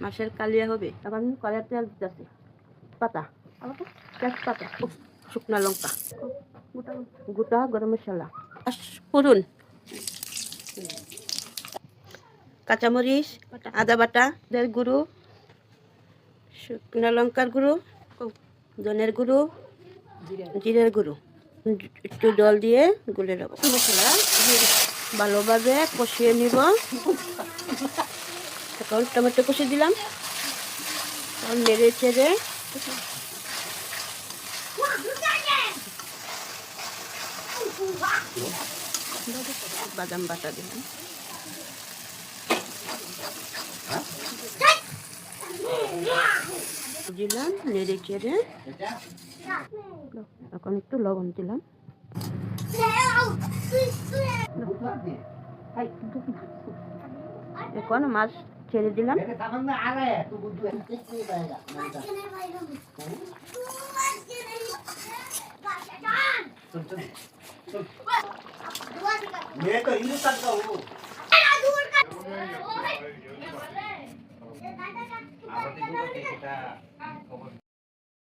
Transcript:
মাছের কালিয়া হবে। এখন কড়াইতে তেল দিতেছি, পাতা তেজপাতা, শুকনো লঙ্কা, গোটা গরম মশলা, ফোড়ন, কাঁচামরিচ, আদা বাটা, গুঁড়ো, শুকনো লঙ্কার গুঁড়ো, ধনের গুঁড়ো, জিরের গুঁড়ো, একটু জল দিয়ে গুলে নেব। মশলা ভালোভাবে কষিয়ে নিব। এখন টমেটো কষিয়ে দিলাম, নেড়ে চেড়ে বাদাম বাটা দিলাম, দিলাম নেড়ে চেড়ে। এখন একটু লবণ দিলাম, এখন মাছ ছেড়ে দিলাম। मैं तो हिंदुस्तान का हूँ।